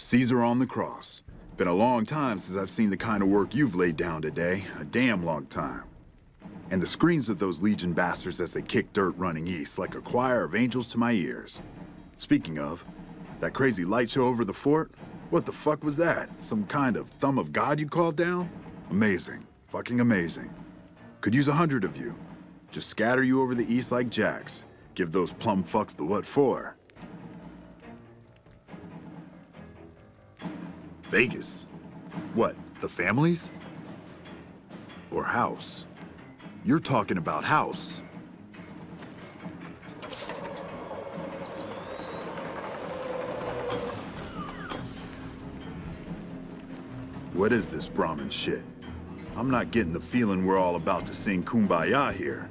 Caesar on the cross. Been a long time since I've seen the kind of work you've laid down today. A damn long time. And the screams of those Legion bastards as they kick dirt running east like a choir of angels to my ears. Speaking of, that crazy light show over the fort? What the fuck was that? Some kind of thumb of God you called down? Amazing. Fucking amazing. Could use 100 of you. Just scatter you over the east like jacks. Give those plum fucks the what for. Vegas? What, the families? Or House? You're talking about House. What is this Brahmin shit? I'm not getting the feeling we're all about to sing Kumbaya here.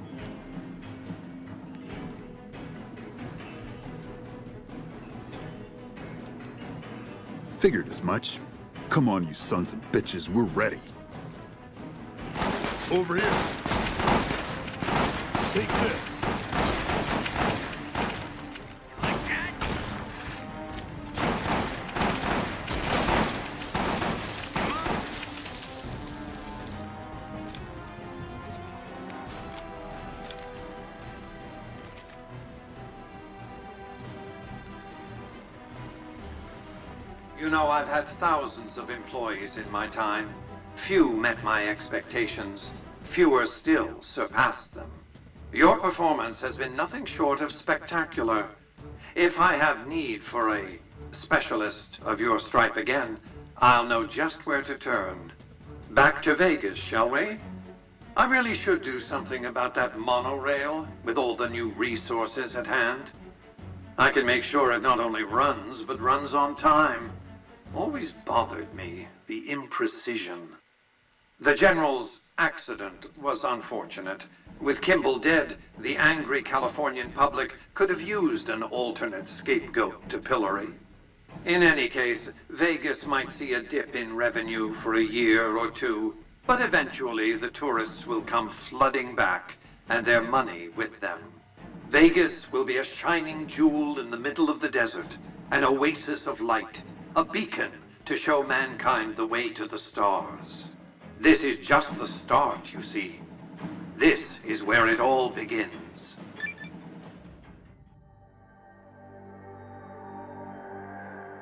Figured as much. Come on, you sons of bitches, we're ready. Over here. Take this. You know, I've had thousands of employees in my time. Few met my expectations. Fewer still surpassed them. Your performance has been nothing short of spectacular. If I have need for a specialist of your stripe again, I'll know just where to turn. Back to Vegas, shall we? I really should do something about that monorail with all the new resources at hand. I can make sure it not only runs, but runs on time. Always bothered me, the imprecision. The General's accident was unfortunate. With Kimball dead, the angry Californian public could have used an alternate scapegoat to pillory. In any case, Vegas might see a dip in revenue for a year or two, but eventually the tourists will come flooding back, and their money with them. Vegas will be a shining jewel in the middle of the desert, an oasis of light, a beacon to show mankind the way to the stars. This is just the start, you see. This is where it all begins.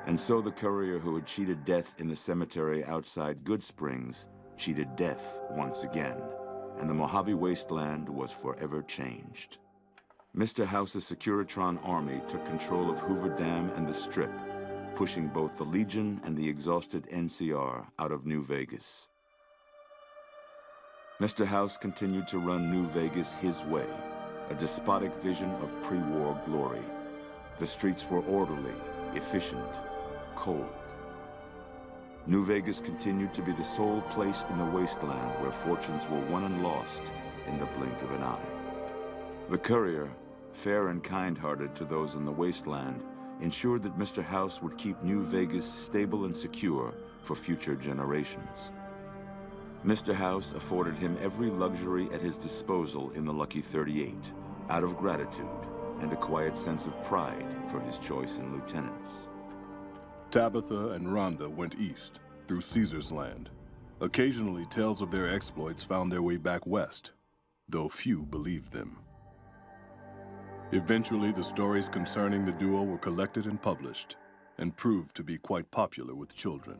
And so the courier who had cheated death in the cemetery outside Goodsprings cheated death once again, and the Mojave Wasteland was forever changed. Mr. House's Securitron army took control of Hoover Dam and the Strip, pushing both the Legion and the exhausted NCR out of New Vegas. Mr. House continued to run New Vegas his way, a despotic vision of pre-war glory. The streets were orderly, efficient, cold. New Vegas continued to be the sole place in the wasteland where fortunes were won and lost in the blink of an eye. The courier, fair and kind-hearted to those in the wasteland, ensured that Mr. House would keep New Vegas stable and secure for future generations. Mr. House afforded him every luxury at his disposal in the Lucky 38, out of gratitude and a quiet sense of pride for his choice in lieutenants. Tabitha and Rhonda went east, through Caesar's land. Occasionally, tales of their exploits found their way back west, though few believed them. Eventually, the stories concerning the duo were collected and published, and proved to be quite popular with children.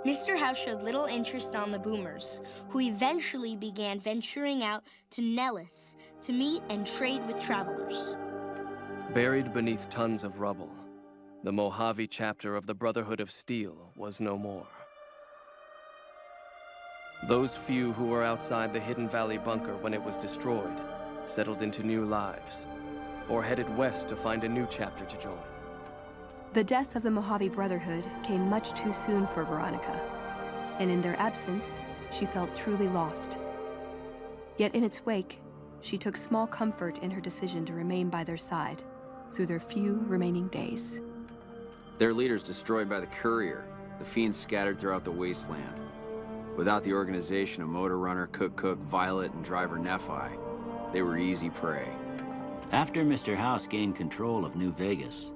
Mr. House showed little interest on the boomers, who eventually began venturing out to Nellis to meet and trade with travelers. Buried beneath tons of rubble, the Mojave chapter of the Brotherhood of Steel was no more. Those few who were outside the Hidden Valley bunker when it was destroyed settled into new lives, or headed west to find a new chapter to join. The death of the Mojave Brotherhood came much too soon for Veronica, and in their absence, she felt truly lost. Yet in its wake, she took small comfort in her decision to remain by their side through their few remaining days. Their leaders destroyed by the courier, the fiends scattered throughout the wasteland. Without the organization of Motor Runner, Cook, Violet, and driver Nephi, they were easy prey. After Mr. House gained control of New Vegas,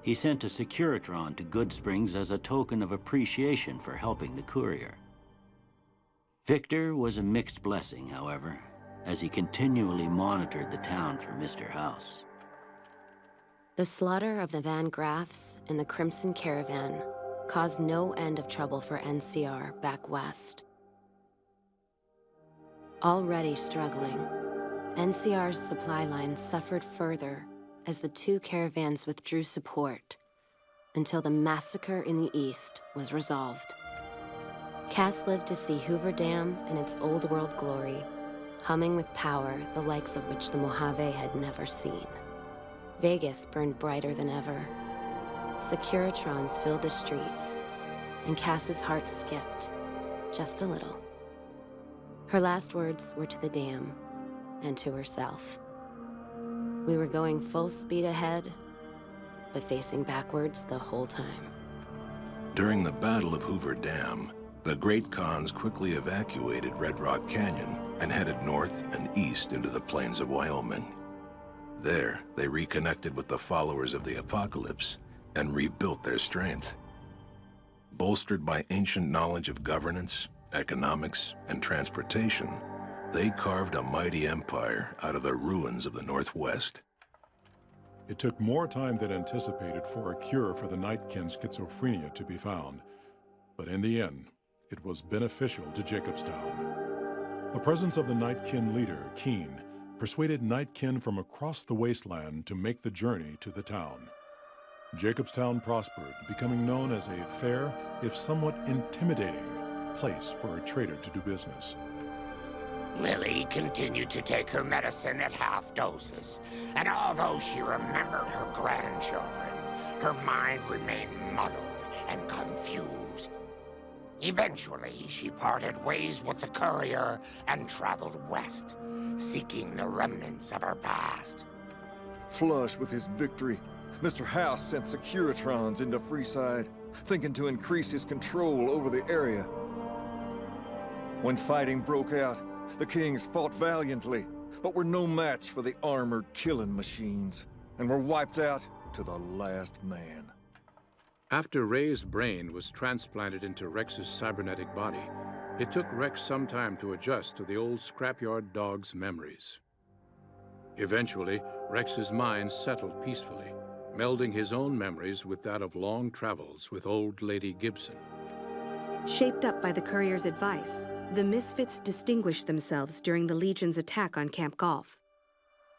He sent a Securitron to Goodsprings as a token of appreciation for helping the courier. Victor was a mixed blessing, however, as he continually monitored the town for Mr. House. The slaughter of the Van Graffs and the Crimson Caravan caused no end of trouble for NCR back west. Already struggling, NCR's supply line suffered further as the two caravans withdrew support until the massacre in the east was resolved. Cass lived to see Hoover Dam in its old world glory, humming with power the likes of which the Mojave had never seen. Vegas burned brighter than ever. Securitrons filled the streets, and Cass's heart skipped, just a little. Her last words were to the dam, and to herself. We were going full speed ahead, but facing backwards the whole time. During the Battle of Hoover Dam, the Great Khans quickly evacuated Red Rock Canyon and headed north and east into the plains of Wyoming. There, they reconnected with the followers of the Apocalypse and rebuilt their strength. Bolstered by ancient knowledge of governance, economics, and transportation, they carved a mighty empire out of the ruins of the Northwest. It took more time than anticipated for a cure for the Nightkin schizophrenia to be found, but in the end, it was beneficial to Jacobstown. The presence of the Nightkin leader, Keen, persuaded Nightkin from across the wasteland to make the journey to the town. Jacobstown prospered, becoming known as a fair, if somewhat intimidating, place for a trader to do business. Lily continued to take her medicine at half doses, and although she remembered her grandchildren, her mind remained muddled and confused. Eventually, she parted ways with the courier and traveled west, seeking the remnants of her past. Flush with his victory, Mr. House sent Securitrons into Freeside, thinking to increase his control over the area. When fighting broke out, the Kings fought valiantly, but were no match for the armored killing machines, and were wiped out to the last man. After Ray's brain was transplanted into Rex's cybernetic body, it took Rex some time to adjust to the old scrapyard dog's memories. Eventually, Rex's mind settled peacefully, melding his own memories with that of long travels with old Lady Gibson. Shaped up by the courier's advice, the Misfits distinguished themselves during the Legion's attack on Camp Golf.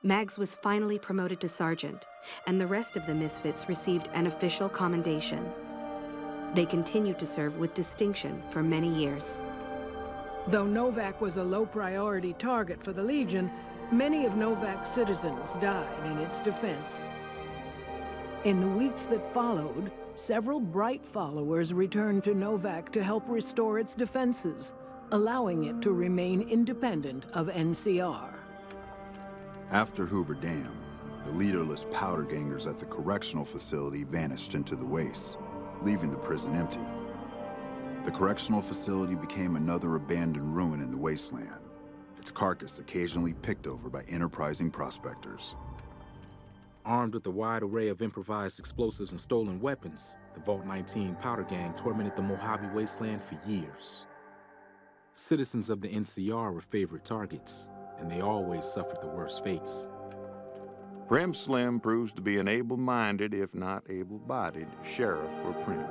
Mags was finally promoted to sergeant, and the rest of the Misfits received an official commendation. They continued to serve with distinction for many years. Though Novak was a low-priority target for the Legion, many of Novak's citizens died in its defense. In the weeks that followed, several bright followers returned to Novak to help restore its defenses, allowing it to remain independent of NCR. After Hoover Dam, the leaderless powder gangers at the correctional facility vanished into the wastes, leaving the prison empty. The correctional facility became another abandoned ruin in the wasteland, its carcass occasionally picked over by enterprising prospectors. Armed with a wide array of improvised explosives and stolen weapons, the Vault 19 powder gang tormented the Mojave wasteland for years. Citizens of the NCR were favorite targets, and they always suffered the worst fates. Prim Slim proves to be an able-minded, if not able-bodied, sheriff for Prim.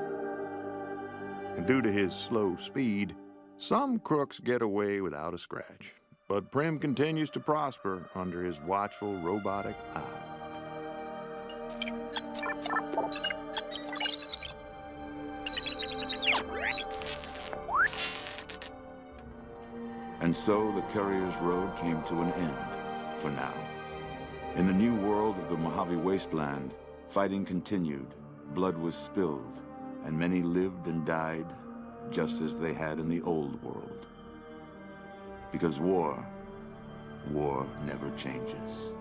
And due to his slow speed, some crooks get away without a scratch. But Prim continues to prosper under his watchful, robotic eye. And so the Courier's Road came to an end, for now. In the new world of the Mojave Wasteland, fighting continued, blood was spilled, and many lived and died just as they had in the old world. Because war never changes.